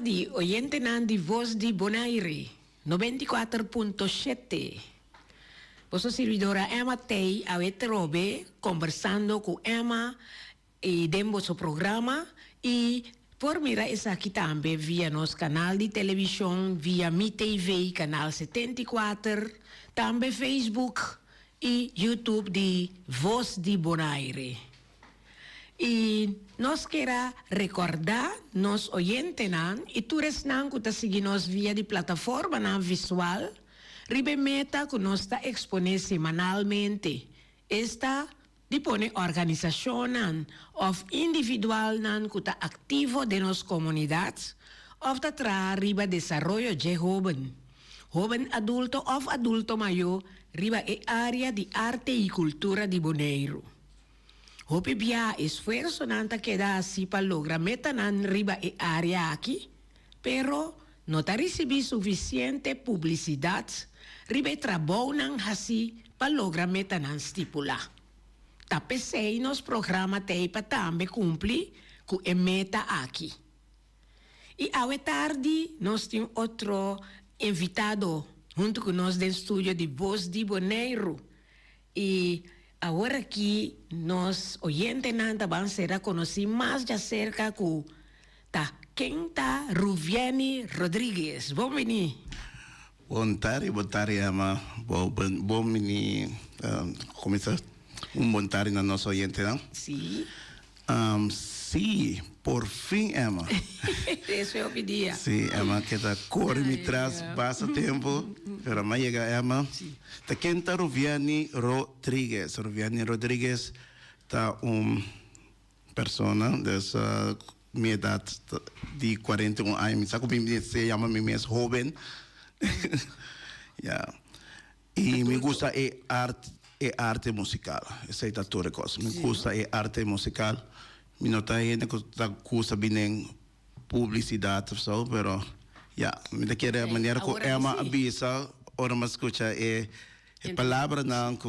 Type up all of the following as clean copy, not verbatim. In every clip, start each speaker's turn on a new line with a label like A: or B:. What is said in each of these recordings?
A: tarde, oyente de Voz de Bonaire, 94.7. Vossa servidora Emma Tei, a Robe, conversando com Emma e dentro do programa. E por mira essa aqui também via nosso canal de televisão, via Mi TV, canal 74, também Facebook e YouTube de Voz de Bonaire. E nós queremos recordar nos oyentes e todos que estão seguindo nós via de plataforma visual, Ribemeta que nós está expondo semanalmente. Esta dispone organização of individual que está ativo de nossa comunidade, of está tra riba desarrollo de joven adulto of adulto maior, riba e área de arte e cultura de Bonaire. Hope bia esforço nanta que dá assim para lograr meta nan riba e área aqui, pero não está recebendo suficiente publicidade, riba e trabalho nan assim para lograr meta nan stipular. Tá pensei nos programa tei para também cumprir com a meta aqui. E ao tarde nós temos outro invitado junto com nós do estúdio de Voz de Bonaire. E agora aqui, nós, oyentes, vamos ser conhecer mais de acerca com quem tá Ruviani Rodrigues. Bom venir.
B: Boa tarde, Emma. Bom venir. Começar bom tarde na nossa oyente, não?
A: Sim.
B: Sim, por fim, Emma.
A: Isso eu pedia.
B: Sim, Emma, que tá corre me traz, passa tempo, para mais chegar, Emma. Tá quem tá Ruviani Rodrigues. Ruviani Rodrigues tá persona dessa minha idade de 41 anos. Sabe como se chama me mesmo jovem? Yeah. E me gusta arte musical. Essa é a toda coisa. Me gusta arte musical. Me não está ainda que custa bem publicidade, só, pero me quer a maneira que Emma avisa, ora me escuta a palavra não que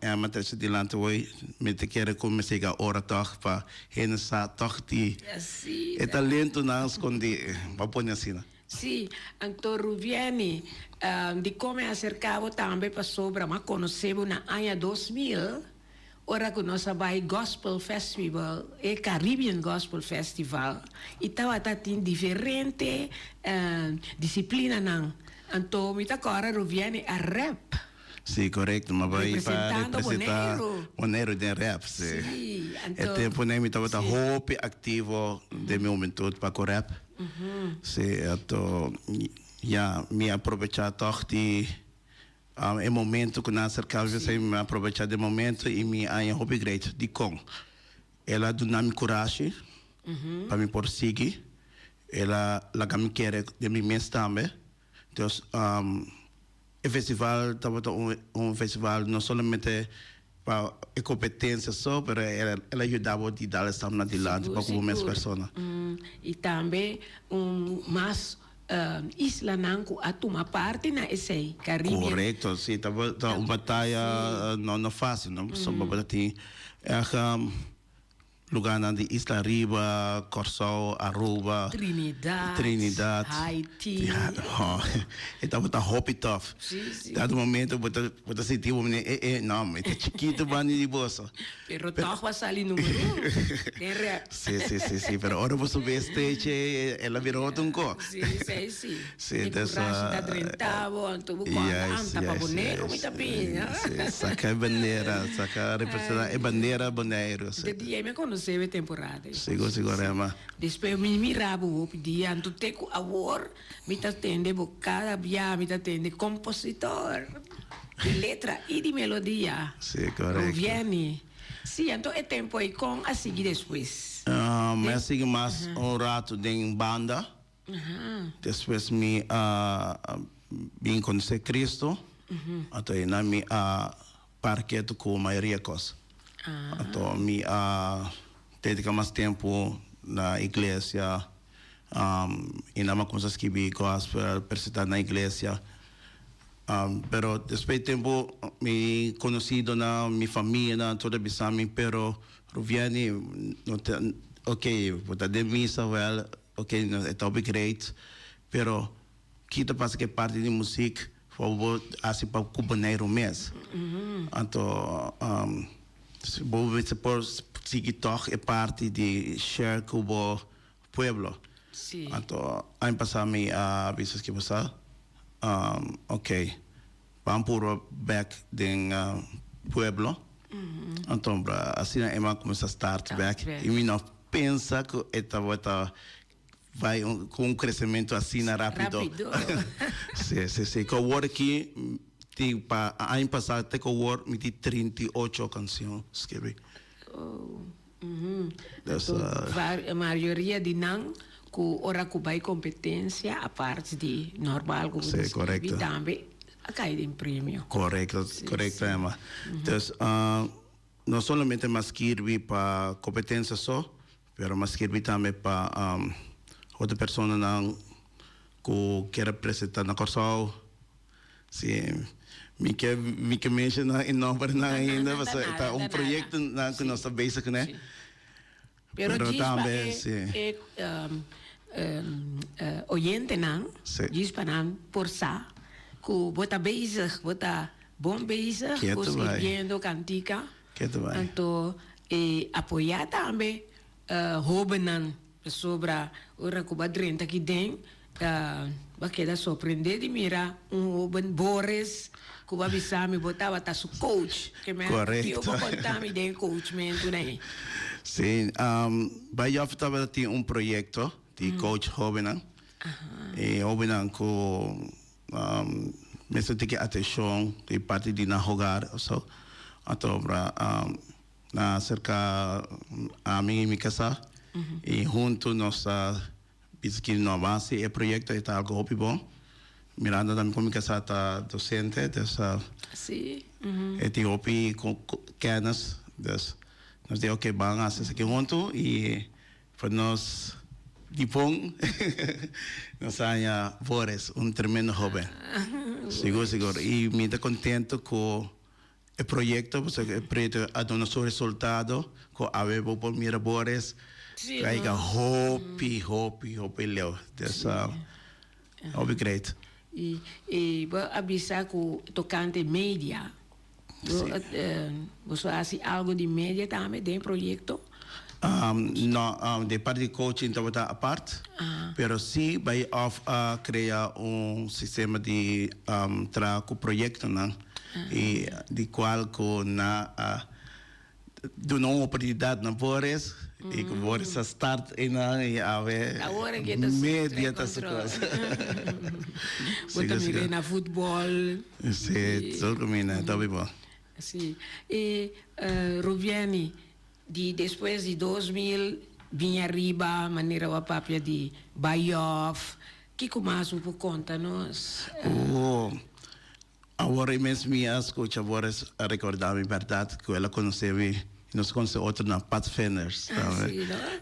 B: Emma está delante hoje, me quer começar a hora toch para renascer toch de talento não esconder, para pôr assim.
A: Sim, então Ruviani, de como acercava também para sobre, mas conhecemos na ano 2000. Ora que nós vai Gospel Festival, Caribbean Gospel Festival, e estava tendo diferente disciplina não. Então, me tá agora Ruviani a rap.
B: Sim, correto, mas vai para representar Bonaire de rap.
A: Sim,
B: então. É tempo nem me estava hope ativo de meu momento para o rap. Sim, então, me aproveitar toch de é momento que nós acercamos me aproveitar do momento e me aí hobby great de com ela do nome coragem para me prosseguir ela lá me quer de mim mesmo também então o festival estava festival não somente para a competência só para ela ajudava de dar essa na de lado para como mais pessoas
A: e também mais isla nanku a tomar parte na esse Caribbean.
B: Correto, sim, tá uma batalha não fácil, não só para ter lugar na de Isla Riba, Corsol, Aruba, Trinidad,
A: Haiti.
B: Então tá hop tough. Dado momento você sentiu não, mas é chiquito bani de bolsa.
A: Pero toch vai sair número 1.
B: Sim, pero ahora você vê stage ela virou outro co.
A: Sim. Sim, dessa da drentavo, anto buco anta para Bonaire, muito bem.
B: Saca bandeira, saca representar a bandeira Bonaire.
A: De dia me conheceu temporada.
B: Sigo, Emma.
A: Depois me mirava o dia, anto teco award, me atende bocada via, me atende compositor, de letra e de melodia.
B: Sim, correto.
A: Ruviani. Sim, então é tempo aí com a seguir depois.
B: Mas sigo mais rato de banda. Depois me vim conhecer Cristo. Então aí na me parqueto com a maioria coisa. Então me dedica mais tempo na igreja. E não coisas que vi gospel precisar na igreja. Pero depois tempo me conhecido na minha família, toda bisami, pero Ruviani, ok, vou dar de missa, well, okay, está great, pero kita pasa que parte de música foi assim para cubaneiro mesmo. Então, vou ver se por seguir toch é parte de share cubo pueblo.
A: Sim.
B: Então, ano passado me avisas que você, okay, vamos por back den pueblo. Então, assim é uma começa a start back. E me não pensa que vai com um crescimento assim rápido. Sim. Que o aqui, ano passado, até que o me tem 38 canções escrevi.
A: A maioria de não, que ora que vai competência, a parte de normal, que você escrevi também, a cair em prêmio.
B: Correto, Emma. Então, não somente mais escrevi para competência só, mas escrevi também para outra pessoa que quer apresentar na Corsol. Sim, me quer mencionar em nome ainda, mas é projeto que nós estamos basic, né?
A: Pero também, oyente não, diz para não por sa, que bota bezig, bota bom bezig, escrevendo cantica, então apoiar também Hobenan sobre ora que vai dentro aqui dentro, vai quedar surpreender de mirar Hoben Boris que vai avisar me botava tá su coach, que me eu vou contar me de coachmento né.
B: Sim, vai ofertar tem projeto de coach Hobenan, e Hobenan com mesmo tem que atenção de parte de na jogar, so, então na cerca a mim e minha casa e junto nossa bisquinho no base e projeto está algo muito bom. Miranda também como casa está docente dessa Etiópia com canas das nos deu que van a hacer aqui junto e para nós de bom nós há Boris tremendo jovem seguro e me dá contento com o projeto, porque o projeto ha dado seu resultado, com a web por Mirabores, caiga hopi leo, dessa hobby great.
A: E vou avisar que tocante mídia, você faz algo de mídia também dentro do projeto?
B: Não, de parte de coaching está a parte, pero sim vai criar sistema de trabalho projeto, não? E de qual que na do não oportunidade na Boris e que Boris a start e na e a ver média tá se coisa.
A: Bota mira na futebol.
B: Sim, só combina, tá bom.
A: Sim. E Ruviani de depois de 2000 vinha arriba maneira a papia de buy-off. Que mais por conta nós?
B: Agora mesmo minha escuta agora a recordar a verdade que ela conheceu nós conhecemos outro na Pathfinders,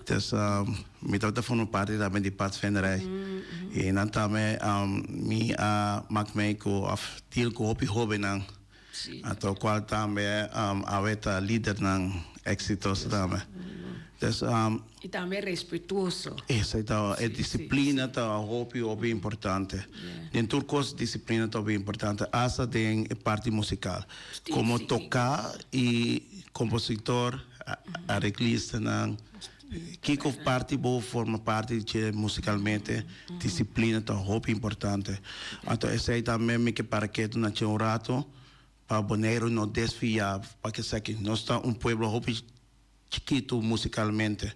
B: então me estava falando parte também de Pathfinder e não também me maak com a deal com o hobby não, então qual também a líder não exitoso também.
A: E também respeitoso.
B: Isso, então, a disciplina é hobby importante. Dentro do curso, disciplina é bem importante. Essa tem a parte musical. Como tocar e compositor, arreglista, que parte boa forma parte de musicalmente, disciplina é hobby importante. Então, esse aí também me que para que tu não tinha um rato, para boneiro não desfiar, para que sabe nós está pueblo hobby chiquito musicalmente.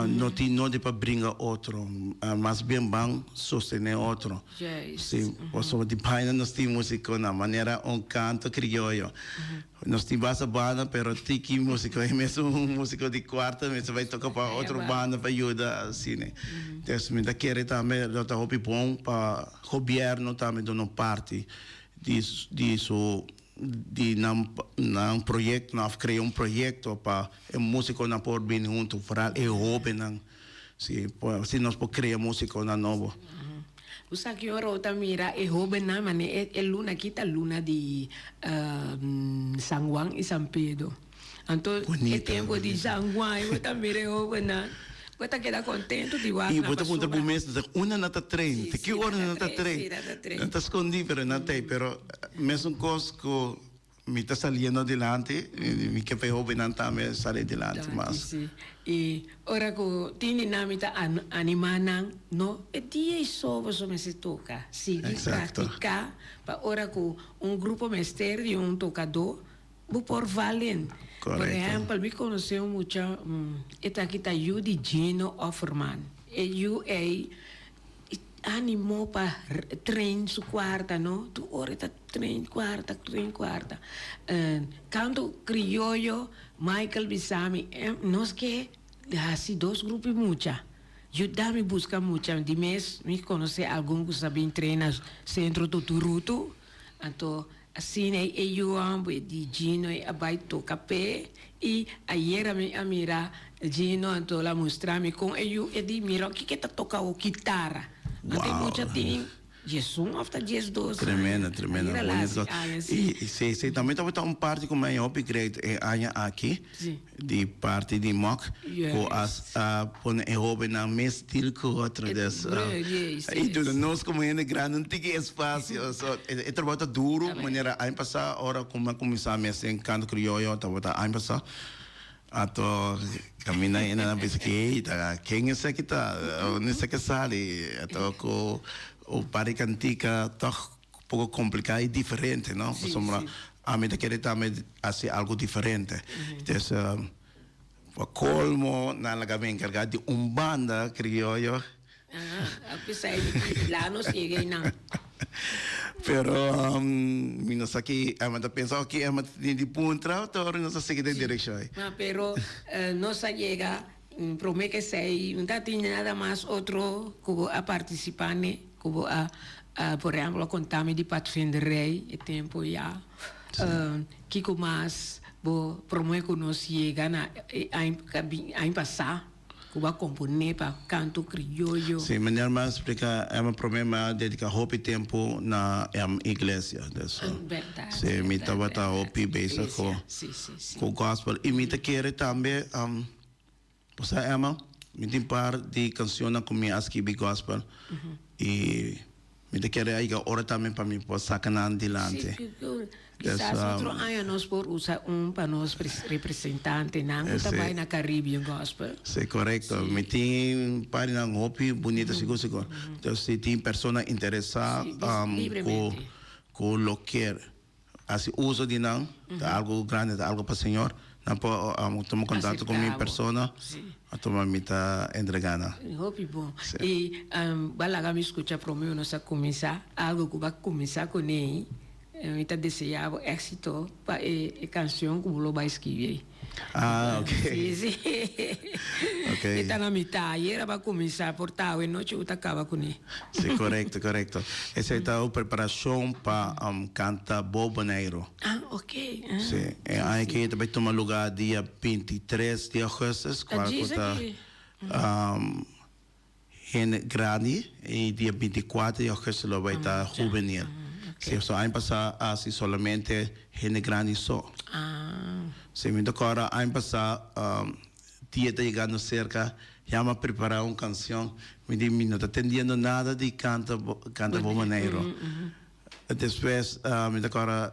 B: Não de para brincar outro, mas bem bom sostener outro. Sim, você de paina nós temos música na maneira canto crioulo. Nós temos essa banda, pero tiki música é mesmo música de quarta, mas vai tocar para outra banda para ajudar assim, né? Então, me dá querer também, tá hobby bom para governo também dando parte disso de não projeto não criar projeto para o músico não pode vir junto para é hobby não se nós podemos criar música na novo
A: o que ora tá mira é hobby não mas é luna aqui tá luna de San Juan e San Pedro então é tempo de San Juan eu também é hobby não Puede quedar contento de
B: E bota punta pro mês, una nata trem,
A: Sì,
B: que
A: sì,
B: hora
A: nata
B: nata
A: trem, sì,
B: trem.
A: nata trem.
B: Nata escondi, pero nata, pero mesmo cosco mi está saliendo adelante, mi que pegou bem também sale adelante, mas
A: Sì. E ora che tieni namita animana, no? E ti è solo so me si tocca. Sì, di
B: Exacto.
A: pratica, pa ora che un gruppo mestiere di un toccador, bu por valen. Por
B: Correcto.
A: ejemplo, mi conoceu mucho, esta kita yu di Gino Offerman. E yu animou para trein su quarta, no? Tu ora tá trein quarta. Canto criollo, Michael Bisami, nós que assim dois grupos muita. Eu dá me busca muita, de mês me conhece algum que sabe treinar centro do Turuto, então assim eu amo de Gino e abai toca pé e ayer a mira Gino então lá mostrar-me com eu e de mira o que tá toca o guitarra. Não tem
B: Uau.
A: muita tem Jesus after Jesus 12.
B: tremenda. Bonito.
A: Sim.
B: E se também estava parte com meu upgrade é aqui, de parte de mock, com as põe roupa na mesma estilo que o outro dessa. E tudo nós como é grande, não tem espaço, é trabalho duro, maneira a passar hora como começar a mexer em canto crioulo, a passar. Atau kami na ina na bisiki ta keng sa kita nisa que sale atau ko o pare cantica toch pouco complicado e diferente, não? Sombra a mim querer também assim algo diferente. Então colmo na laga bem encarregado de banda criollo.
A: Apesar de lá não cheguei não.
B: Pero minos aqui a mata pensar que a mata de punta ou não sei que direção.
A: Pero no se llega promete que sei não tem nada mais outro como a participar como por exemplo contame de Pathfinderij e tempo já Kiko mais bo promete que nós chega na a passar como a componer para canto criollo.
B: Sim, mas mais explica é um problema dedicar roupa e tempo na igreja.
A: Verdade.
B: Sim, me estava a roupa base com gospel e me querer também você ama me tem par de canções com minha askibi gospel e me querer aí agora também para mim poder sacar adelante.
A: Quizás outro ano nós por usar para nós representante não também na Caribbean Gospel.
B: Sim, correto. Me tem para na roupa bonita seguro. Então se tem pessoa interessada com lo que assim uso de não algo grande algo para o Senhor não pode tomar contato com minha pessoa a tomar me tá entregando.
A: Hope bom. E balaga me escuta para mim nós começar algo que vai começar com ele. Está desejando éxito para a canção como lo vai escrever.
B: Ok.
A: Sim.
B: Ok.
A: Está na metade, e era para começar por tal e noite eu acaba com ele.
B: Sim, correto. Essa é a preparação para cantar Boboneiro.
A: Ok.
B: Sim, aqui também toma lugar dia 23 de agosto, quando está grande, e dia 24 de agosto lo vai estar juvenil. Se só ano passado assim solamente gente grande só. Se me agora ano passado dia está chegando cerca já me preparar uma canção me diz não está entendendo nada de canta bomaneiro. Depois me agora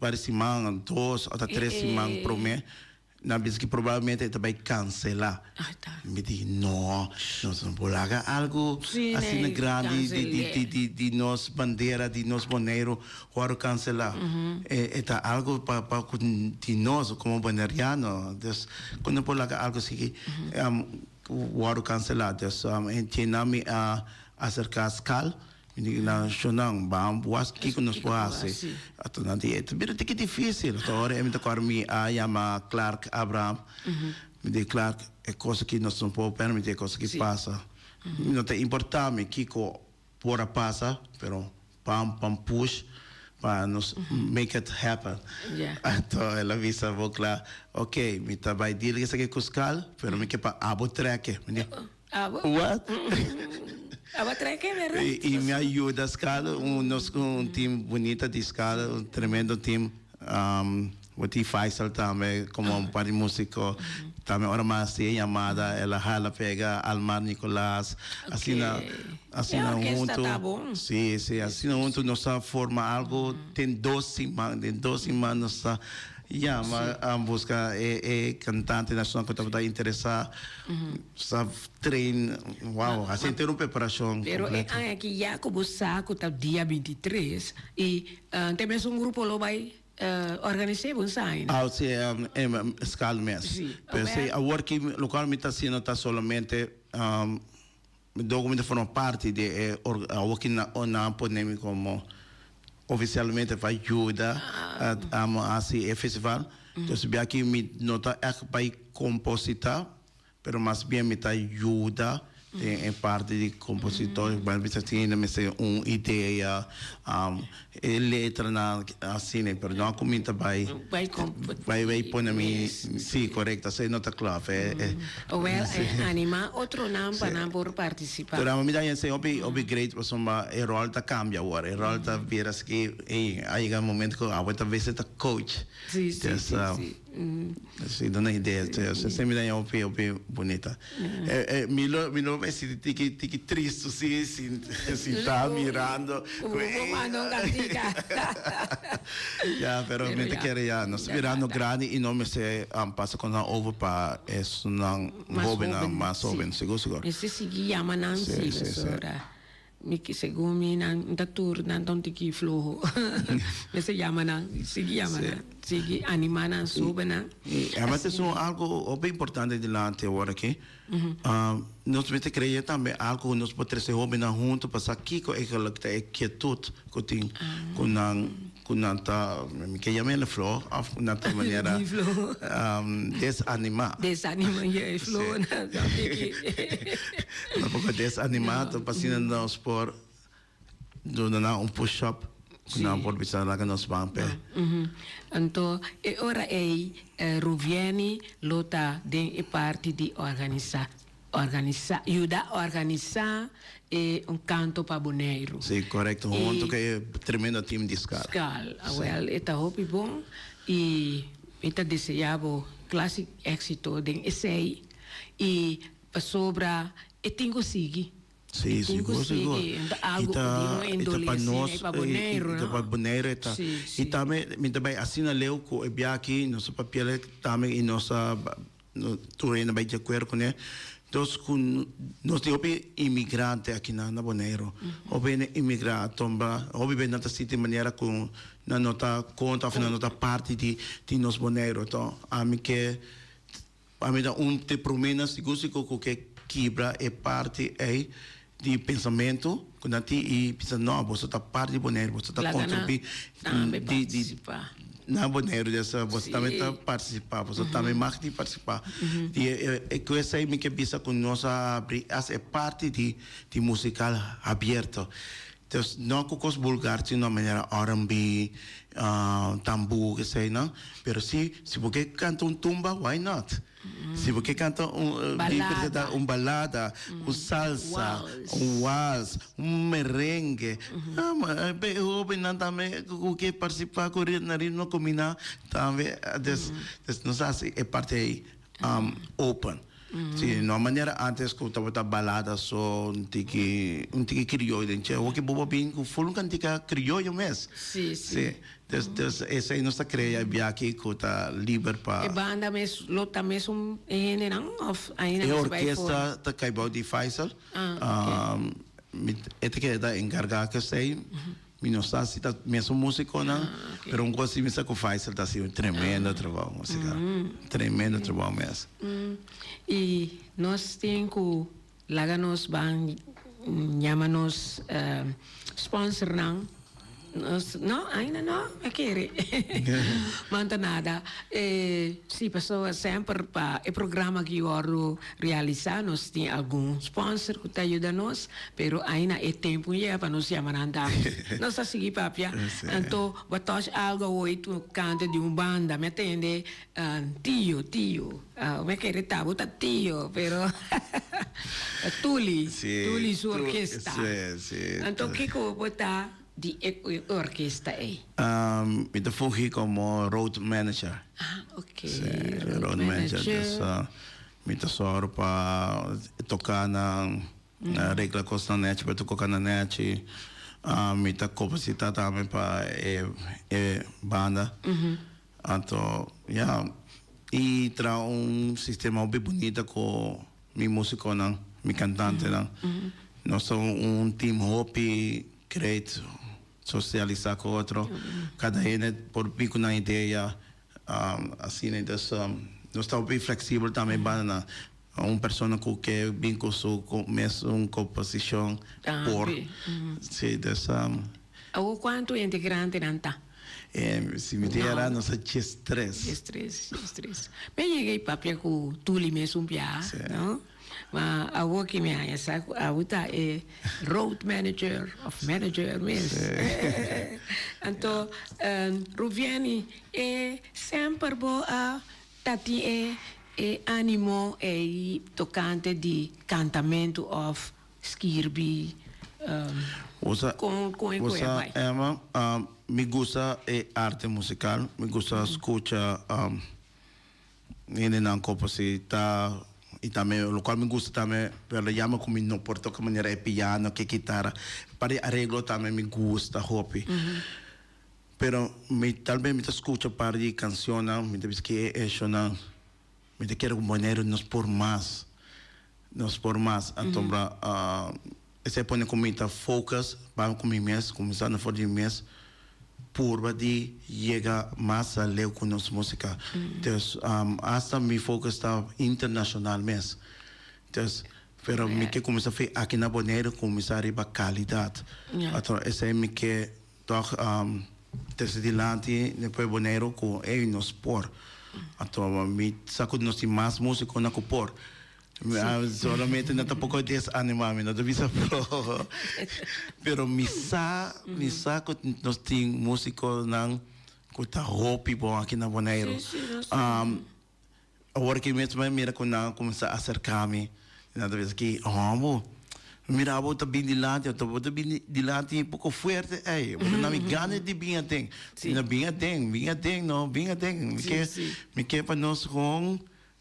B: par semana 2 ou 3 semanas por mês na vez que provavelmente vai cancelar. Me diz não polaga algo assim grande de nós bandeira de nós boneiro para cancelar. Está algo para de nós como bandeiriano. Então quando polaga algo assim para cancelar. Então ensinamos a acercar a escala. Na chonang bam buas que nos poase ato na dieta pero que difícil agora é muito caro me chama Clark Abraham me de Clark é coisa que nós não podemos permitir coisa que passa não tem importante que por passa pero pam push para nos make it happen então ela visa vou claro ok me tá vai dir que isso aqui cuscal pero me que para abo treque what e me ajuda a escala, time bonito de escala, tremendo time, o Faisal também, como um par de músico, Também hora mais llamada, ela jala pega Almar Nicolás, assina junto.
A: Tá bom.
B: Sim, assina junto, nós forma algo, tem 12 semanas, nós llama a buscar cantante nacional que estava interessado, treino, uau, assim tem uma preparação.
A: Pero aqui já começar com o dia 23 e também um grupo lá vai organizar um sign.
B: Sim, escala mesmo. Pero a work localmente assim não está solamente documento forma parte de a work na pandemia como oficialmente vai ajudar a esse festival. Então, se aqui me nota é para compositar, pero mais bem me ajuda em parte de compositor, mas assim me sei uma ideia, letra na assim, pero não comenta vai pôr na mim, sim, correto, assim não está claro.
A: Anima outro nome para por participar.
B: Pero a mim daí sei obi great, mas uma rol tá cambia agora, rol tá vira que aí chega momento que a outra vez tá coach.
A: Sim.
B: Sì, non hai idea, cioè, se mi dai un po' bonita. Mi lo messi tiki triste, si sta mirando. Ja, però mentre che ja, non sta mirando grandi e non mi se passa con una over pa è un hobby na ma soben, sicuro.
A: E se si chiama Nancy, sora. Miki segumi nang datur nang ton tiki floho. Se chiama nang, sigi anima nang sobena.
B: Mas isso é algo bem importante delante agora aqui. Nós vamos criar também algo que nós podemos ser hobby na junto, passar aqui com aquela quietude que tem com nanta que chama ele flow, af nanta maneira desanimar.
A: Desanima é flow na tiki.
B: Um pouco desanimado, passando nós por donar push-up. Não por pensar lá que nós vamos pé.
A: Então, ora Ruvieni lota de parte de organizar, ajudar a organizar canto para Bonaire.
B: Sim, correto. Junto que é tremendo time de escala.
A: Well, está hobby bom e está desejado clássico êxito de essay e para sobra tenho seguir.
B: Sim, seguro.
A: Algo
B: para nós, para Bonaire, e também assim na leu que é aqui nosso papel também e nossa turena vai de acordo com né. Então, nós temos imigrante aqui na Bonaire, houve imigrante, houve bem nessa de maneira com na nota conta, na nota parte de nós Bonaire, então a mim que dá te promena seguro que quebra é parte de pensamento quando a ti pensa não você está parte de Bonaire você está contribuindo na Bonaire você também está participar você também mais de participar e que essa aí me que pensa com nossa abrir é parte de musical aberto então não com os vulgares de uma maneira R&B tambu que sei não mas se você canta tumba why not se você canta balada, salsa, waltz, merengue, eu não também o que participar com não combinar também, não sei é parte aí open. Sim, de uma maneira antes que eu estava balada só um tiki crioulo, então o que bobo bem com full cantica crioulo mesmo. Sim. Essa aí nossa creia aqui que está livre para.
A: E banda mesmo, lota mesmo não of ainda.
B: A orquestra está caibau de Faisal. Esta que está encarregada que sei. Não sei se está mesmo músico não, mas um gosto de música com Faisal está assim tremendo trabalho musical, tremendo trabalho mesmo.
A: E nós temos que lá nós vamos chamar-nos sponsor não. No, ainda não, é querer. Manta nada. Se pessoa sempre para o programa que eu realizar, nós tem algum sponsor que ajuda nós, pero ainda é tempo para nós chamar andar. Nós a seguir papia. Então, botas algo oito canta de banda, me entende? Tio. Me querer tá bota tio, pero Tuli sua orquestra. Então, que eu botar die orquesta é?
B: Me fungi como road manager.
A: Ah, ok.
B: Sí, road manager. Dus, me soro para tocar na regla costa net, para tocar na net. Me capacitar também para banda. Então, e tra sistema bem bonito com mi músico, mi cantante. Nós somos team hope, great, socializar com outro. Cada um por pico na ideia, assim, né? Nós estamos bem flexível também para pessoa que vem com sua composição por. Sim,
A: quanto integrante não está?
B: Se me dera, nós temos três.
A: Bem, cheguei para com Tuli mesmo, não? Mas a que me essa é road manager mesmo. Então, Ruviani é sempre boa, tati animo tocante de cantamento of skirbi.
B: Emma, me gusta arte musical, me gusta escuchar en compositar y también lo cual me gusta también, pero le llamo como no por tocar manera de piano, que guitarra, para arreglo también me gusta hobby. Pero tal vez me escucho para de canciones, me dice que es una, me quiero un bonero, no es por más, entonces se pone como focus, vamos con mi mes, comenzando por mi mes, por de llegar más a leo con nuestra música. Entonces, hasta mi focus está internacional mes. Entonces, pero me que começa a fazer aqui na Bonaire, começar a arribar qualidade. Então, esse é me que toch desde depois Bonaire com no sport. Então, me saco de nós mais música na copor. Solamente não tampoco desanimar-me, não devia pro. Pero me saco nós tem músico não que tá roupa bom aqui na Bonaire. Agora que mesmo mira quando começa a acercar-me, nada vez que mira vou tá bem dilante, eu vou tá bem dilante um pouco forte, não me gana de bem tem, não bem tem, não bem tem, me que para nós com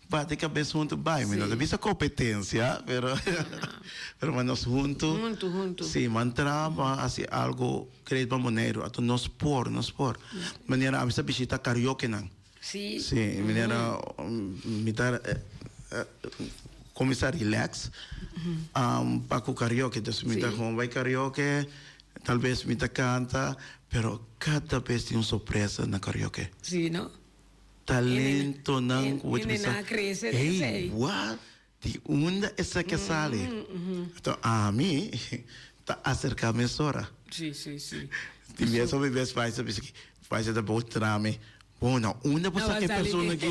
B: bate cabeça junto bem, mas não visa competência, pero nós junto, sim, mantrava assim algo creio para maneiro, ato nós por, maneira a missa visita karaoke não, sim, maneira me dar começar a relax, para o karaoke, então me dar com vai karaoke, talvez me canta, pero cada vez tem uma surpresa na karaoke,
A: sim, não?
B: Talento não
A: hey,
B: what? De onde essa que sale? Então, a mim, tá acercar a mesora.
A: Sim.
B: De mesmo, me vê faz da boa trame. Bom, não, onde você que pessoa que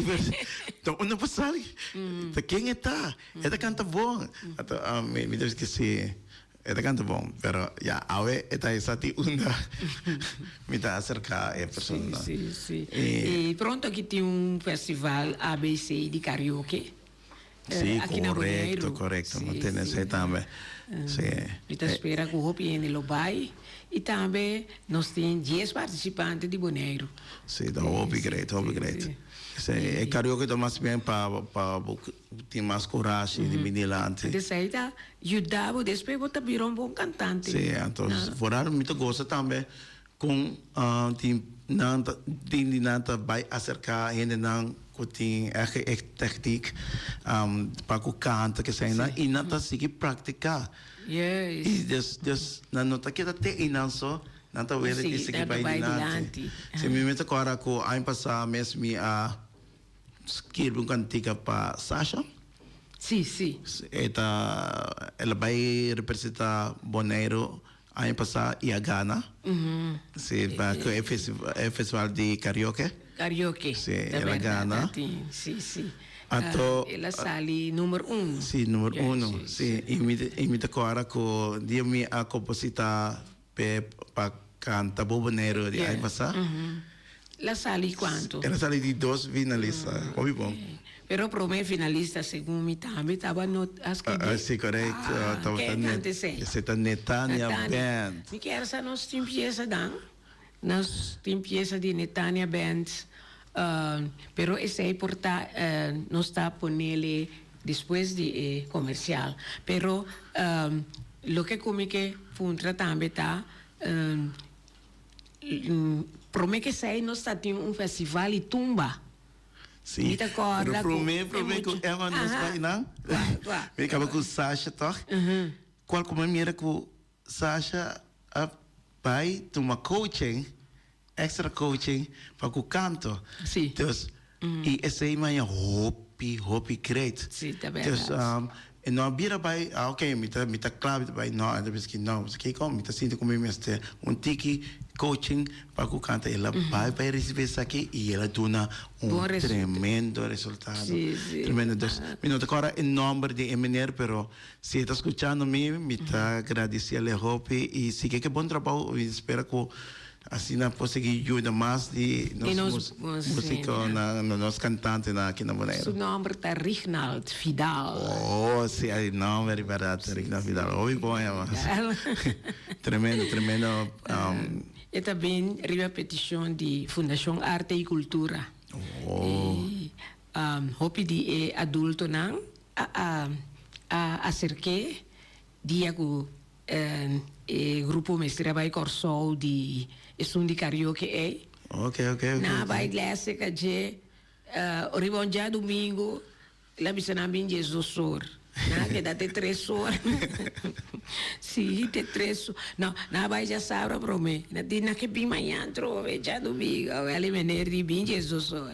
B: então, onde você sale? Então, quem está? Ela canta bom. Então, me diz que sim. Ela canta bom, pero ahora esta es a ti una me está acerca a persona.
A: Sí. Y pronto aquí tiene un festival ABC de karaoke.
B: Sí, correcto. No tienes también. Sí.
A: Y te espera que o viene lo vai y también nos tienen 10 participantes de Bonaire.
B: Sí, hobby great. El karaoke está más bien para ter mais coragem de vir adiante.
A: Então, aí tá ajudava, depois você virou um bom cantante.
B: Sim, então, fora muito gosto também com tem nada vai acercar ainda não com tem técnica para o canto que sai na e nada se que praticar.
A: Yes.
B: E des na nota que até inanso nada vai de se que vai adiante. Se me meto agora com a passar mesmo a escrever uma cantiga para Sasha.
A: Sim.
B: Ela vai representar Bonaire ano passado e a Ghana. Sim, para o festival de karaoke. Sim, ela Ghana.
A: Sim.
B: Ela
A: sale número 1.
B: Sim, número 1. Sim, e me agora com dia me a compositar para cantar Bonaire de ano passado.
A: Ela sale quanto?
B: Ela sale de 2 finalistas. Muito bom.
A: Pero para mí finalista, según mi también, estaba no...
B: Sí, correcto.
A: ¿Qué cante sei?
B: Esse tá Netanya Band.
A: Mi quero sa nos timpieza dan. Nos timpieza di Netanya Band. Pero ese porta no está ponerle después de comercial. Pero lo que come que funtra también está... Promete que sei no está tendo un festival e tumba.
B: Sim.
A: Pero
B: promete que é uma nos vai não. Me acaba com Sasha toch? Qual como mira com Sasha vai tomar coaching, extra coaching para o canto.
A: Sim.
B: Então, e esse aí é hobby great.
A: Sim, tá bem.
B: Então, e não vira vai, ok, me tá claro vai não, ainda bem que não, que como me tá sentindo como este tiki coaching para o canto, ela vai receber isso aqui e ela dá tremendo resultado.
A: Sim.
B: Tremendo. Então, agora em nome de Eminer, pero se está escutando me tá agradecendo a hobby e se que bom trabalho, e espero que assim não possa ajudar mais de nós música nos cantantes aqui na Bonaire.
A: Seu nome é Reginald Vidal.
B: Oh, sim, o nome é verdade, Reginald Vidal. Oi, bom, tremendo.
A: E também a petição de Fundação Arte e Cultura. Hopi de adulto não acerquei dia que grupo mestre vai corso de de karaoke
B: Ok.
A: Na vai igreja que je ribonja domingo la bisana bin Jesus sor. Na que dá 3 horas. Sim, tem 3 horas. Não, na vai já sabe para mim. Na dina que bem manhã trove já domingo, ele venere bin Jesus sor.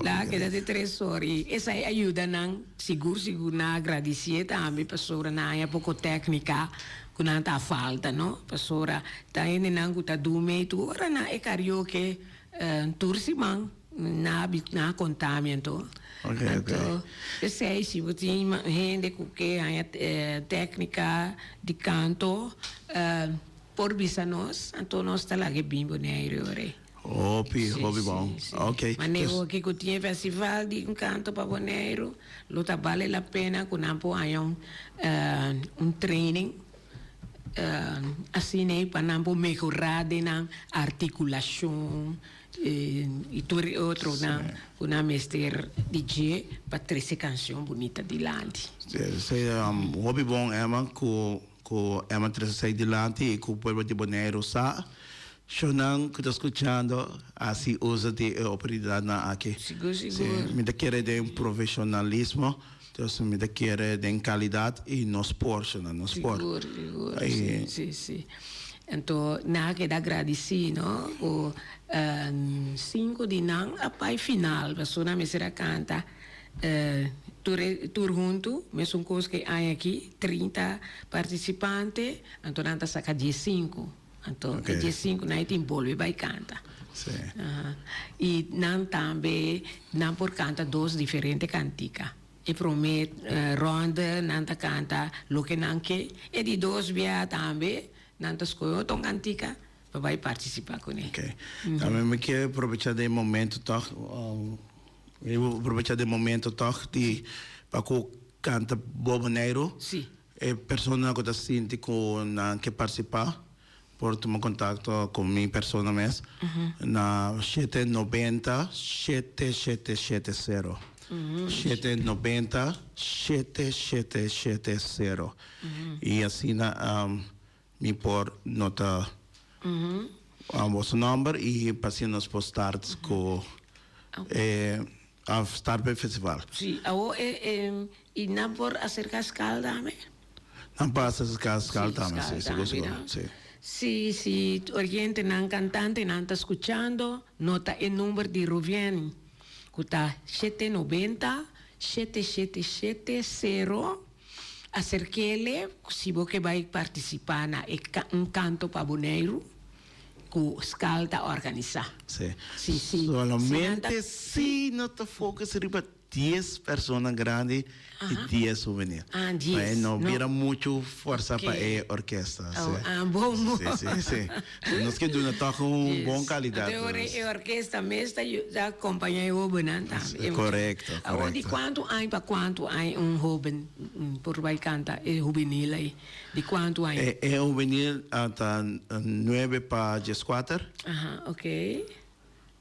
A: Lá que dá 3 horas. Essa ajuda não seguro na agradecer também pessoa na é pouco técnica. Kuna ta falta, no? Pasora, ta ene nangu ta dume tu ora na e karaoke tursimang na contamento.
B: Ok.
A: Sei se você gente que a técnica de canto por bisanos, então nós tá lá que bimbo neiro, ore.
B: Hobby bom. Ok.
A: Mas nego que tinha festival de canto para Bonaire, lo tá vale a pena que nampo há training assim né para não melhorar na articulação e tudo outro na mestre DJ para trazer canção bonita de lante.
B: Hobby bom é uma que é uma trazer de lante e que o povo de Bonaire sa Shonang que está escutando assim usa de oportunidade na aqui.
A: Seguro.
B: Me da querer de profissionalismo. Então, me da querer de qualidade e no esporte, no esporte.
A: Seguro, sim. Então, na que dá agradecer, não? O 5 de não, a pai final, a pessoa me será canta, tur junto, mas um coisa que há aqui, 30 participantes, então nanta saca 15. Então, 15 não te envolve, vai canta.
B: Sim.
A: E não também, não por canta 2 diferentes canticas. E promete ronda nanta canta lo que nanke e di 2 via também nanta escolhe tão cantica para vai participar com ele.
B: Ok. Também me quero aproveitar do momento toch de para que canta Bonaire.
A: Sim.
B: E persona que está sente que participar por tomar contato com minha persona mesmo na 790 7770. 790 7770 e assim me por nota vosso número e passando nos postards com a Starbucks Festival.
A: Sim, e não por acercar escala também?
B: Não passa escala também, sim.
A: Se oriente não cantante não está escutando, nota o número de Ruviani. Kuta 790 7770 acerquele se você vai participar na canto para Bonaire que escalda organizar.
B: Sim.
A: Sim.
B: Solamente se não te foca riba 10 personas grandes y 10 juveniles.
A: Ah, 10.
B: No hubiera mucho fuerza para la orquesta.
A: Bom.
B: Sí. Nós que doen toch een bom qualidade.
A: A orquesta mesmo já acompanha o Benanta.
B: Correcto.
A: De quanto há para quanto há jovem por vai cantar juvenil aí? De quanto há?
B: É juvenil até 9 para 14.
A: Ajá, ok.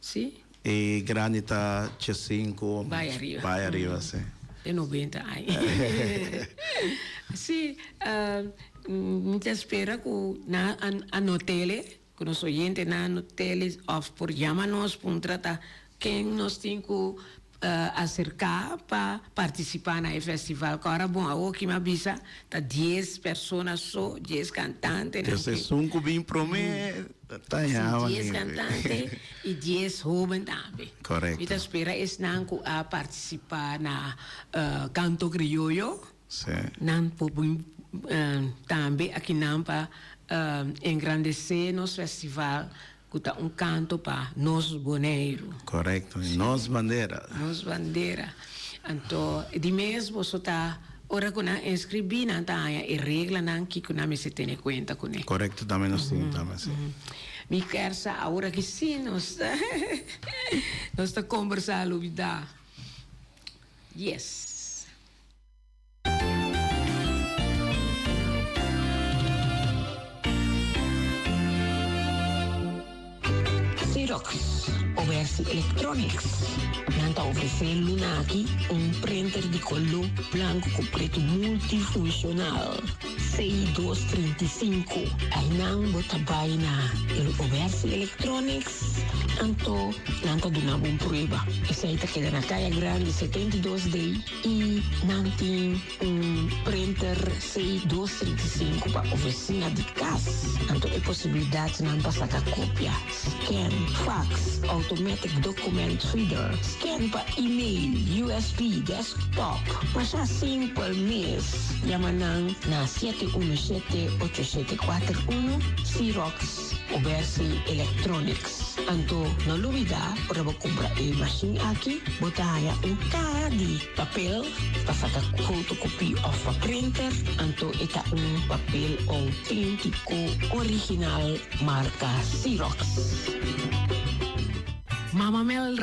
A: Sim.
B: E grande está 5.
A: Vai arriba.
B: Vai arriba, sim.
A: De 90 aí. Sim. Muita espera que na notele, que nos oyentes na notele, of por llamar-nos para tratar quem nós tem que acercar para participar no festival. Agora, bom, a que me avisa, tá 10 pessoas só, 10 cantantes.
B: Esse som bem promete, tá
A: 10 cantantes e 10 jovens também.
B: Correto.
A: Muita espera é não a participar na canto criollo.
B: Sim.
A: Não também aqui não para engrandecer nosso festival, que tá canto para nós boneiro.
B: Correto, nós bandeira.
A: Nós bandeira. Então, de mesmo só tá ora que na inscrevi na taia e regra não que na se tem conta com ele.
B: Correto, também nós temos também.
A: Me quer sa agora que sim nós tá conversando vida. Yes. Xerox, Oversi Electronics. Nanta oferecendo aqui printer de color branco com preto multifuncional. C235. Aí não bota baina. Ele Oversi Electronics. Anto, nanta do nabo prova. Esse aí tá quedando na caia grande 72D e não tem printer C235 para oficina de casa. Anto é possibilidade não passar a cópia. Scan, fax, automatic document reader, scan para e-mail, USB, desktop. Mas é simples mesmo. Llaman na 717-8741 Xerox Oversi Electronics. Anto, na lubida, para comprar a machine aqui, botar cara de papel para fazer photocopy of a printer. Anto, ita papel autêntico, original, marca Xerox. Mama Mel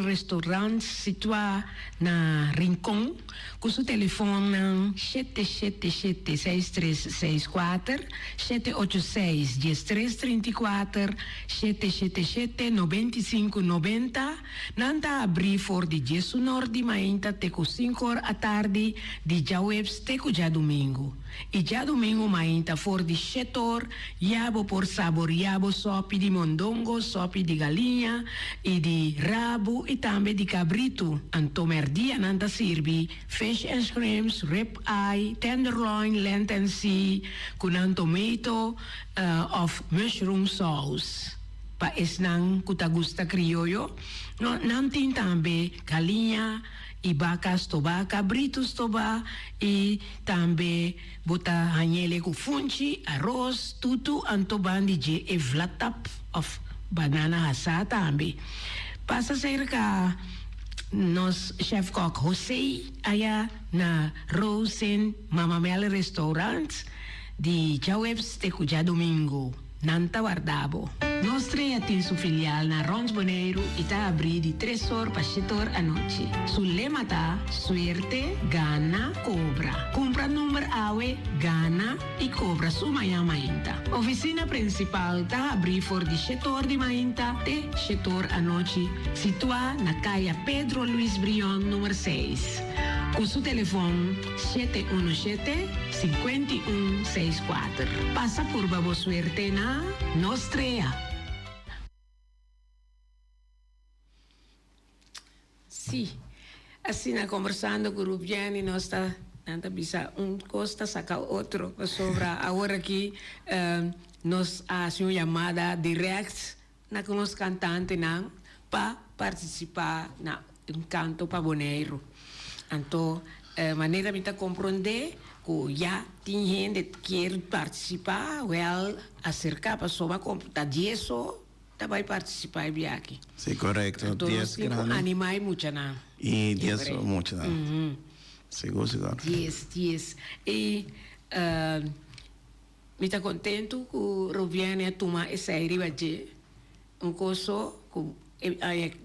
A: Restaurants situa na Rincon, com seu telefone 777-6364, 786-1334, 777-9590. Nanta abrir for de Jesus Norte, mainta teco 5 horas à tarde, de Jawebs teco já domingo. E já domingo mainta for de Chetor, yabo por sabor, yabo sopi de mondongo, sopi de galinha e de rabo e também de cabrito. Antomerdia nanta sirvi fish and shrimps, rib eye, tenderloin, lenten sea, con tomato of mushroom sauce. Pa esnang kutagusta criollo, no nantin tambe galinha e vacas toba, cabritos toba e também bota hanhele com funchi, arroz, tutu antoban de e vlatap of banana hasa também. Passa cerca nos chef kok Jose aya na Rosen Mama Mel Restaurant di Jawebs te Cuja Domingo, Nanta Guardabo. Nostre atin su filial na Rons Boneiro ita abri di 3 horas para 7 horas a noite. Su lema ta suerte, gana, cobra. Compra número awe, gana e cobra su maya mainta. Oficina principal ta abri for di 7 horas di mainta te 7 horas a noite. Situa na caia Pedro Luis Brion número 6. Com su telefone 717-5164. Passa por babo suerte na Nostrea. Sì, assim conversando com o Rubiani, nós está bisa costa saca outro sobra agora que nós hacemos chamada direct na com os cantantes não para participar na canto para Boneiro. Então, maneira de compreender que já tem gente que quer participar, well, acercar para soma tá 10 vai participar de aqui.
B: Sí, correcto.
A: Então,
B: 10 grandes.
A: animais muito, né?
B: Y 10 mucho. Seguro, seguro.
A: 10. E me está contento que o Roviane toma essa ribaje. Coisa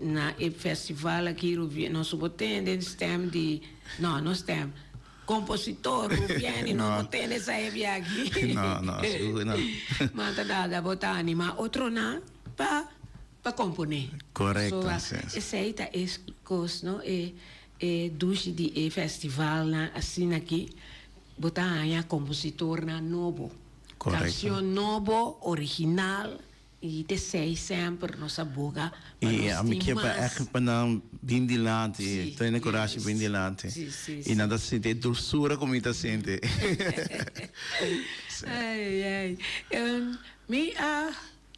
A: na festival aqui, nós podemos stem de... Não stem. Compositor, Rubiani, não tem essa época aqui.
B: Não, seguro não.
A: Mas nada, botar anima outro não para componer.
B: Correto,
A: essa aí tá coisa, não? Duche de festival na assim aqui, botar aí compositor na novo.
B: Correto.
A: Canção novo, original. E te sei sempre nossa boca.
B: E a minha equipa é para não vir de lante, tem coragem vir de lante. E nada se tem doçura como está sente.
A: Ai. Me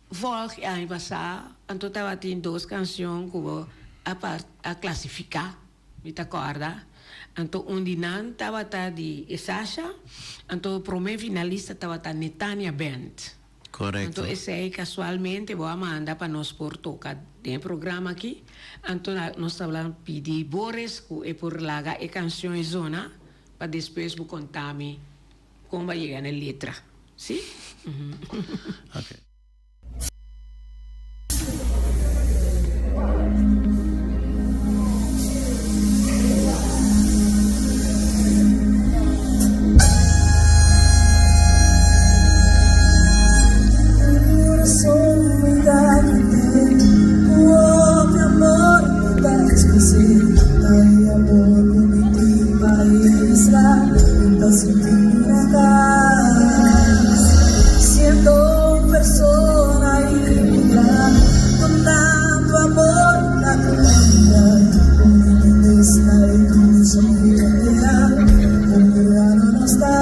A: volg aan passar, então estava tendo 2 canções que eu a classificar, me acorda. Então dinan estava de Sasha, então o primeiro finalista estava Netanya Band.
B: Correto.
A: Então, esse aí, casualmente, vou mandar para nós por tocar no programa aqui. Então, nós estamos pedindo Boris, que é por lá, e canções zona, para depois vou contar-me como vai chegar na letra. Sim?
B: Ok.
C: Siendo persona íntegra, con tanto amor la comunidad, con esta y tu soledad, un grano no está.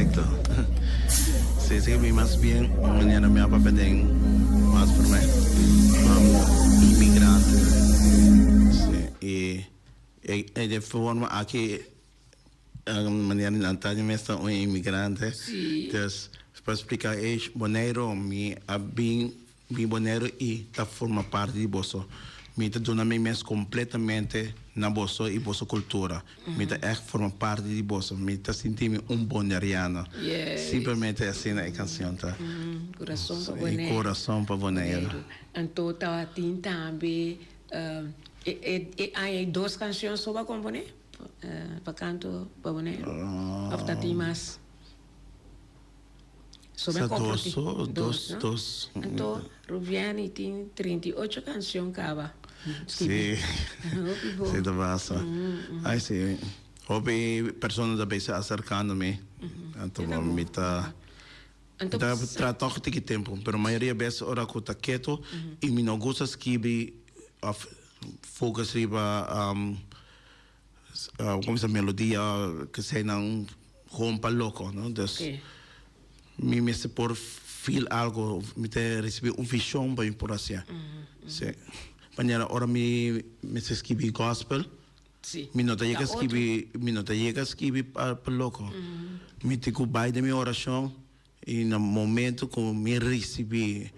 B: correcto. Sí, sí, mi más bien, mañana me va a pedir más por mí. Inmigrante. Sí, y de forma aquí, mañana en Antonio me está un inmigrante.
A: Sí.
B: Entonces, para explicar, es bonero, mi bonero y ta forma parte de bosso. Mi ta dona me mes completamente na bosso e bosso cultura. Mi ta echt forma parte de bosso. Mi ta sentimi un boneriano.
A: Yes.
B: Simplesmente assim na canção tá.
A: Coração para
B: E
A: boneiro.
B: coração para boneiro.
A: Então, tá tem também há duas canções só para componer, para canto para boneiro. Ou tá tem mais?
B: Só dos.
A: Então, Ruviani tem 38 canções cava.
B: Sim. Sim, da basta. Aí sim. Houve pessoas da base acercando-me. Então, me tá...
A: Então,
B: trato de tempo, mas a maioria das vezes ora que está quieto e me não gosta de escrever focus riba como essa melodia que se não rompa louco, não? Então, me se por feel algo, me te receber visão para por assim. Sim. Mañana ora me se escrever gospel.
A: Sim.
B: Me não chega a escrever para louco. Me te cubai de minha oração. E no momento que me recebi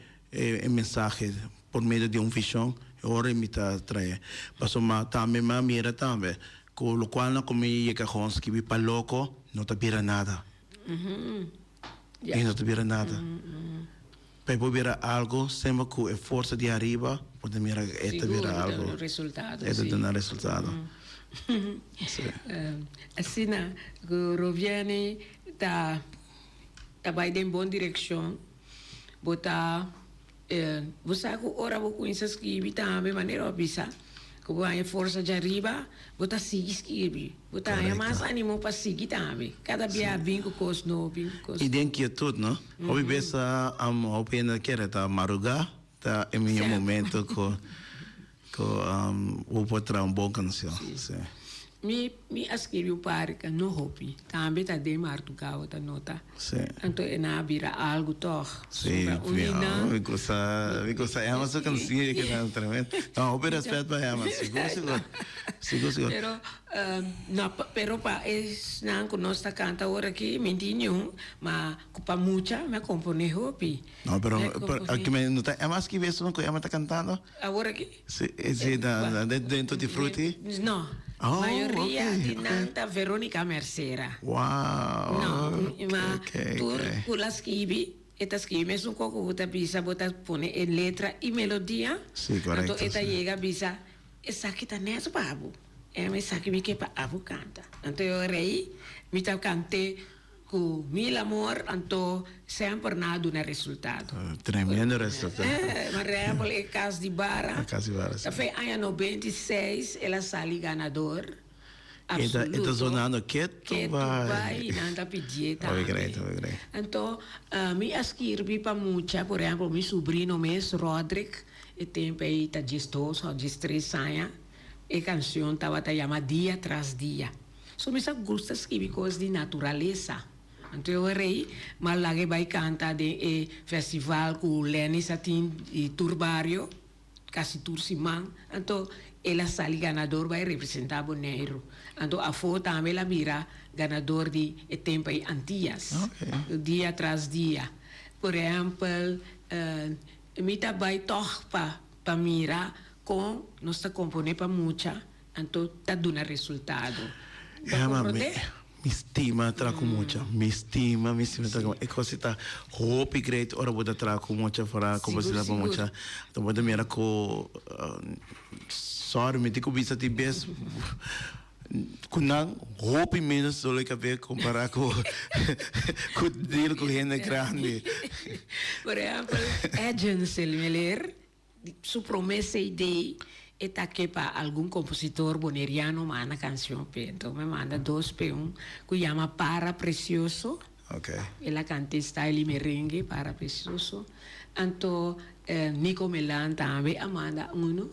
B: a mensagem por meio de visão, agora me está trazendo. Passou também uma mira também, com o qual não me chega a escrever para louco, não te vira nada. E não te vira nada. Para ver algo, sempre com a força de arriba, pode mirar e te vira algo.
A: Resultado.
B: É de dar resultado.
A: Assim, o Roviani está vai em boa direção, botar, você agora vou conhecer escrever também maneira obisa, que vai a força de arriba, botar seguir escrever, botar mais ânimo para seguir também. Cada dia bem com coisa nova, bem com coisa.
B: E de inquietude, não? Houve vezes a pena que era tá marugar, tá em meu momento que vou botar bom canção. Me
A: escrevi para que não hobby, também tá de martucava tá nota.
B: Sim.
A: Então é na vira algo toch.
B: Sim, me gosta é uma canção que não tremendo. Não, houve respeito para ela, seguro.
A: Pero pa es não que nós tá canta agora aqui mentinho, mas culpa mucha me compone hobby.
B: Não, pero aqui me não tá, é mais que vez que ela tá cantando.
A: Agora aqui?
B: Sim, dentro de frutti?
A: Não. Maioria de Nanta Verônica Mercera.
B: Uau!
A: Não, mas tu las escrevi, eta escrevi mesmo coco bota bisa, bota pone em letra e melodia.
B: Sim, correto.
A: Então eta chega bisa, essa aqui tá nessa babo. É mas essa aqui me que pa abo canta. Então eu rei, me tá cante com mil amor, então sempre nada no resultado.
B: Tremendo resultado.
A: Mas real é caso de Barra.
B: Caso de Barra.
A: Foi em 96 ela saiu ganador.
B: Está zonando que
A: tu vai nada pedir também.
B: Great.
A: Então, me escrevi para muita, por exemplo, meu sobrinho mesmo, Rodrigo, e tempo aí está gestoso, de 3 anos, e a canção estava chamada Dia Tras Dia. So, me gosta de escrever coisas de natureza. Então, eu rei, mas lá que vai cantar de festival com o Lenny Satin e Turbario, quase Tursimang. Então, ela sai ganador, vai representar Boneiro. Então, a foto também ela vira ganador de tempo em Antillas. Dia tras dia. Por exemplo, me vai toch para mirar com nossa componente para muita, então está dando resultado.
B: Me estima trago muito, me estima trago muito. E coisa está hope great, ora vou trago muito para composição para muito. Então vou mirar com sorry, me digo bisa de best. Kunang hope menos só que ver comparar com deal com gente grande.
A: Por exemplo, Edson Miller, sua promessa ideia é que para algum compositor boneriano manda canção, então me manda 2 P1 que chama Para Precioso.
B: Okay.
A: Ela canta style merengue Para Precioso. Então Nico Melan também manda uno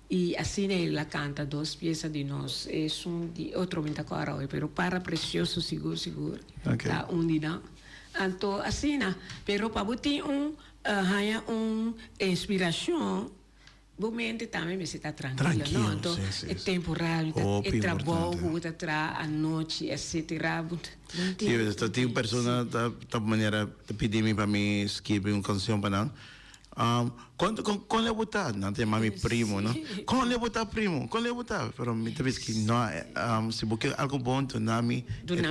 A: Y así ella canta 2 piezas de nos. Es un de otro 24 horas, pero para precioso, seguro.
B: Okay.
A: Tá unida. Então, assim, pero para você haya inspiração, o mente também me está tranquilo, não? Então, é temporário, é trabalho, é a noite, etc.
B: Sim, eu tenho pessoa da maneira de pedir para mim escrever uma canção para não. Quando eu botar, não tem mais primo, não? Quando eu botar primo, quando eu botar, pero me talvez que não, se porque algo bom, tu nami,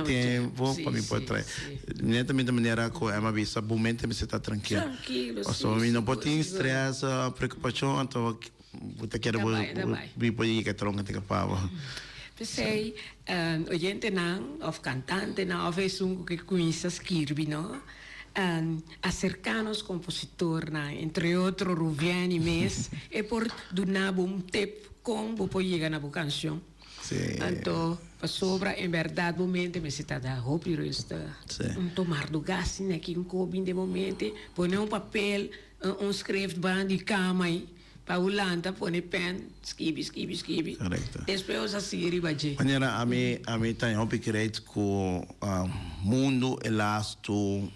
B: tempo para mim pode trazer. Netamente da maneira que é uma vez, o momento me está tranquilo.
A: Tranquilo, sim.
B: Só não pode ter estresse, preocupação, então você quer vir para aí que tronca te capava.
A: Pensei, oyente não, ou cantante não, ou é um que conhece escrever, não? Acercanos compositor, entre outros Ruviani Mes, e por donar um tempo com o llegar na canção. Então, sobra, em verdade, o momento me está da roupa tomar do gás aqui um cobin de momento, põe papel, escreve band de cama aí, para o lanta, põe pen, escreve.
B: Correto.
A: Depois assim, ribaje.
B: Maneira, a mim tem um pequeno com o mundo elasto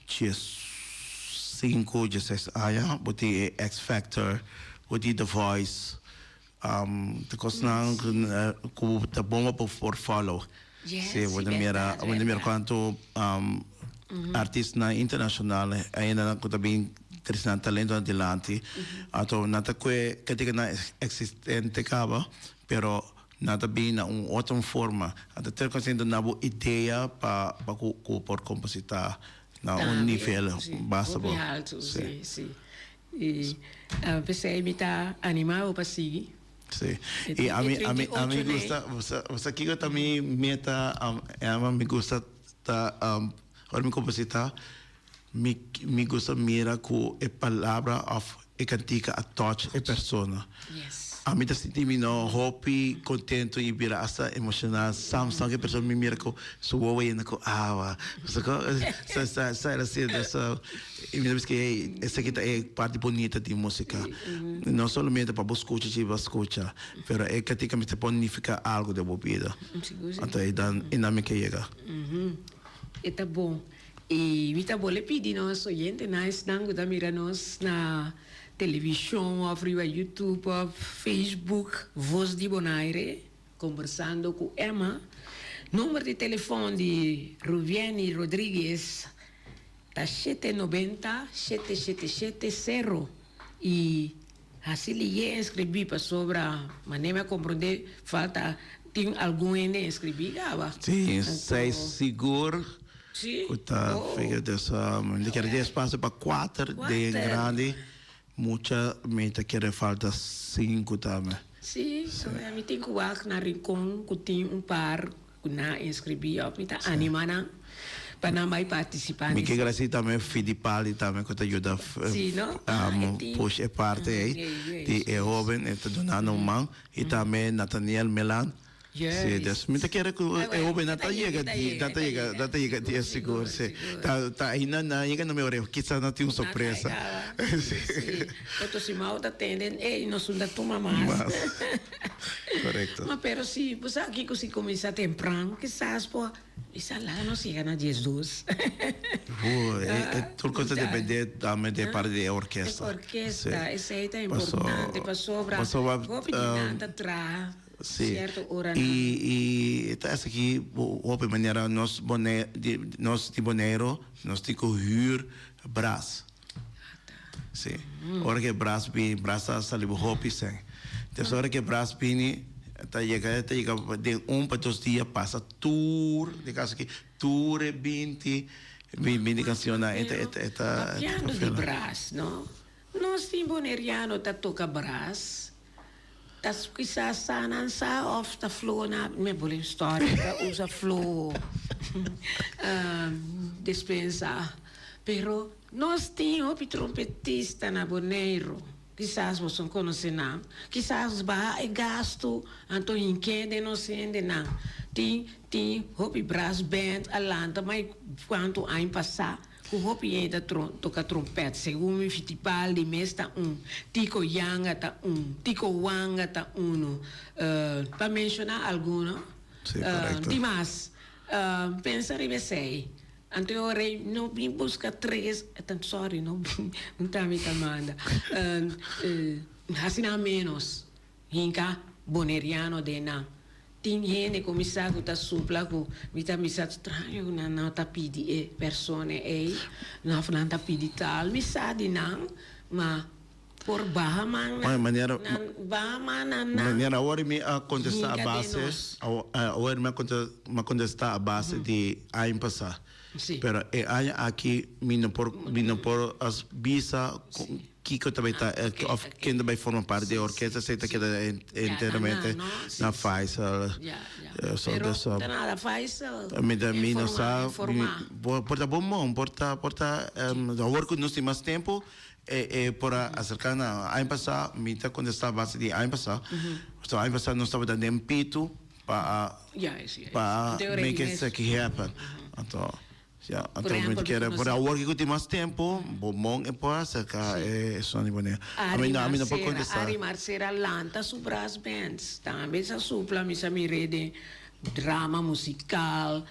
B: 5, 16 anos, botei X Factor, botei The Voice, te cosnan com a bomba por follow. Sim, quando me quanto artista internacional, ainda não também tristan talento adelante, então nada que na existente cava, pero nada bem na outra forma, até ter consciente na boa ideia para por compositar na nível básico.
A: Alto, sim. E você me está animado para seguir.
B: Sim. E a mim gusta, você aqui também meta, me gusta agora me compositar, me gusta mira com a palavra of a cantica a touch a persona.
A: Yes.
B: A mim tá sentindo happy, contento e vira essa emocional. Samsung que pessoa me mira com sua ainda com sai assim dessa e me diz que essa aqui é parte bonita de música. Não somente para escutar, pero é que tem que me significa algo de boa vida. Então é dan dinâmica chega.
A: Está bom. E me tá bom le pedir nós oyente nós não da mira nós na televisão, ou YouTube, ou Facebook, Voz de Bonaire, conversando com Emma. Número de telefone de Ruviani Rodrigues, tá 790-7770. E assim lhe escrevi para sobre a maneira de compreender, falta, tem algum ene escrevi, gava?
B: Sim, sei seguro.
A: Sim.
B: Fica dessa, quer ter espaço para 4 de grande. Muita meta que falta 5 também.
A: Sim, a mim tem que ir na rincão, que tem par, que na inscrevi, a mim tá animada para não vai participar.
B: Me que graças também Fidipali também que te ajuda push a parte aí de jovem está donando mão e também Nathaniel Melan. Sim, das me quer que eu bem nata chega dia seguro se tá ainda não chega no meu orelha quizá não tem uma surpresa.
A: Sim, eu se mal tá tendendo não sou da turma mais.
B: Correto.
A: Mas pero se você aqui que se começa temprano, quizás pô, isso lá não chega na Jesus.
B: Tudo coisa depende também de parte da orquestra.
A: Orquestra, isso aí tá importante para sobra. Vou pedir nada atrás.
B: Sim.
A: Certo, horário.
B: E essa aqui, de maneira, nós de boneiro, nós temos que huur braço. Sim. Hora que braço vem, braço salibo hopi sem. Então, hora que braço vem, chega de para 2 dias, passa tour, de caso aqui, tour 20 canções,
A: piano de braço, não? Nós temos boneriano, tá toca braço. Das quizás sanan sa of the flow na me boling story ka usa flow dispensa pero nós tínhamos trompetista na Bonaire quizás você não conhece não quizás vai e gasto então entende não sente não tem hobby brass band alanta mas quanto ano passar ku hopi ainda toca trompete. Segundo me Fittipaldi, mesta Tico Yanga ta Tico Wanga ta uno. Para mencionar alguno.
B: Sì, corretto.
A: Dimas, pensa ribe sei. Ante ore non mi busca tres, sorry, no, non te mi calmanda. Hasina menos. Hinka boneriano de na. Tin hene commissario ta supla ku mita misa strano na tapidi e persone na fnan tapidi tal misa di nang ma por bahaman
B: Ay, maniera
A: na
B: ora mi a contestar a base ora me contestar a base de año pasado.
A: Sí.
B: Pero año aquí vino por as visa Kiko também está, of quem também forma parte da orquestra, sei que inteiramente na Faisal.
A: Pero nada Faisal.
B: Me não sabe, porta bom mão, porta, agora que nós temos mais tempo, por acercar na ano passado, me está quando estava base de ano passado, então ano passado nós estava dando pito para make it happen, então. Ja, atualmente quero por agora que tem mais tempo, bom é para acercar só de maneira. A mim não pode contestar.
A: Ari Marcera Lanta subras bands, também essa supla misa mi rede drama musical.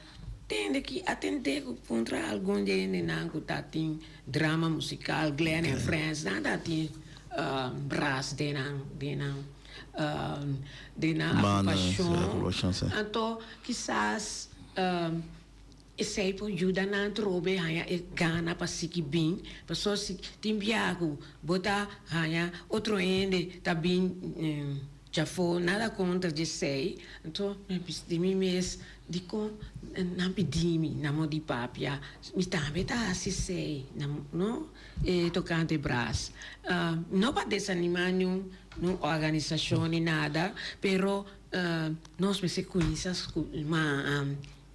A: Tende que atender contra algum de nenango tatin drama musical, Glenn and Friends, nada tin brass denang ocupação. Então, quizás sei por ajuda na trobe hanya gana para siki bem para se timbiago botar hanya outro ende tá bem já foi nada contra de sei então de mim mes dico não pedimi não de papia me também tá assim sei não tocante braço não para desanimar nenhum organização nem nada pero nós me sequências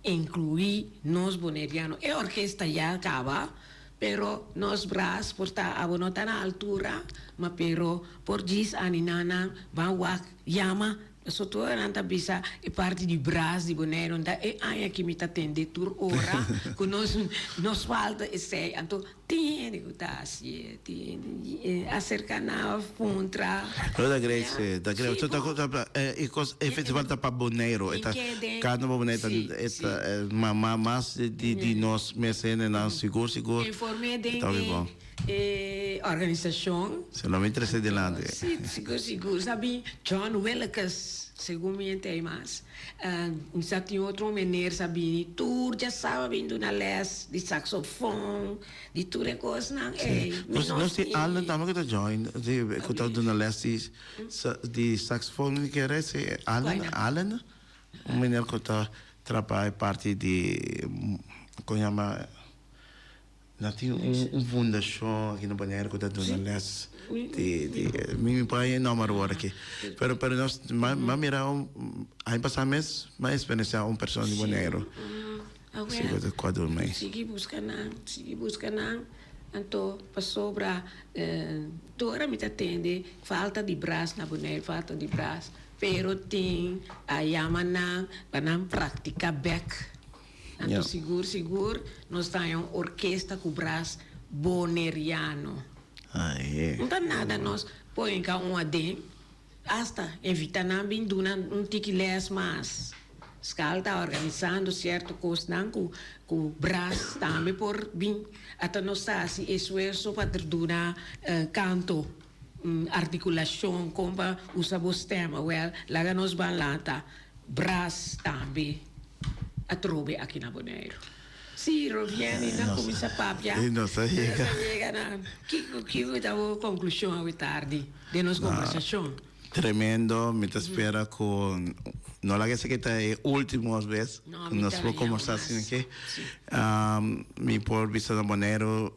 A: incluir nós boneriano e orquestra já acaba pero nós bras por estar a não tá na altura mas pero por diz aninana bawak yama so to nanta bisa e parte di bras di bonero da e ai aqui me tá tende tur ora com nós falta e sei então tiene que tá assim tiene acerca na puntra
B: da Grace tutta cosa e cosa effettivamente para bonero eta cada bonero eta mas di nós mesene na seguro
A: informe de organização
B: se não me interessa delante
A: seguro sabe John Wilkes segundo me entende mais já tinha outro maneira sabe tu já sabe vindo na les de saxofone de tudo é coisa não
B: nós tem Alan também que tá join de que tá dando les de saxofone que era esse Alan um menino que tá trabalha parte de como chama tinha fundação aqui no banheiro que está dando les meu pai não agora aqui pero nós mas mira aí passar mês mais experiência pessoa de banheiro segundo quadro mês
A: sigue buscando então passou para toda me atende falta de braço na banheiro falta de braço pero tem a yamana para não praticar back. Então, seguro, nós temos uma orquestra com braço boneriano. Não dá nada, nós põe cá adem, hasta evitar não vir tique les mais. Escala está organizando certo coisa com braço também por bem. Até nós assim, esforço para dar canto, articulação, como usa o sistema, lá nós balanta, braço também. A trobe aqui na Bonaire. Sì, vieni na comincia papia.
B: Non sa
A: llega na. Que dava conclusão ao tarde de nossa conversação.
B: Tremendo, me espera com não lá que se que tá última vez nós vamos conversar assim aqui. Me por vista da Bonaire,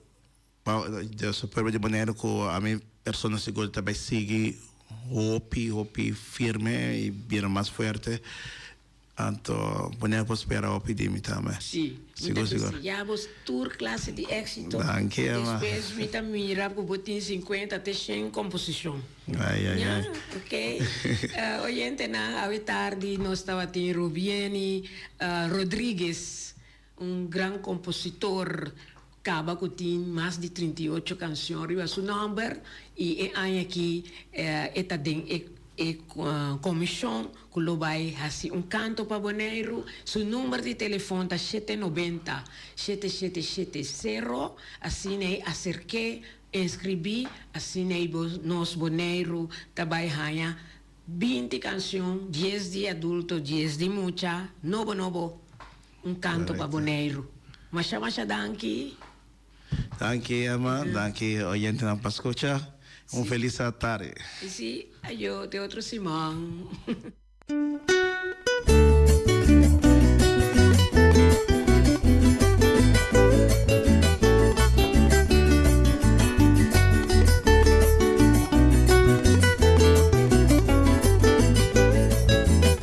B: de superbe de Bonaire com a minha pessoa segura também sigue hopi firme e vira mais forte. Então, podemos esperar o pedido também.
A: Sim,
B: seguro.
A: Já vos tour classe de éxito. Depois, me mira que botin 50 até 100 composição.
B: Ai.
A: Ok. Oyente na tarde nós estava tem Rubieni Rodrigues, grande compositor acaba que tiene más de 38 canciones arriba su nombre y hay aquí esta comisión que lo va a hacer un canto para Bonaire. Su número de teléfono es 790 7770, así ne acerqué, inscribí, así ne nos Bonaire trabaja 20 canciones, 10 de adulto, 10 de mucha, novo, un canto para Bonaire. Masha danki.
B: Danke, Emma. Danke, oyente na Pascocha. Un feliz tarde.
A: Sí, yo de otro Simón.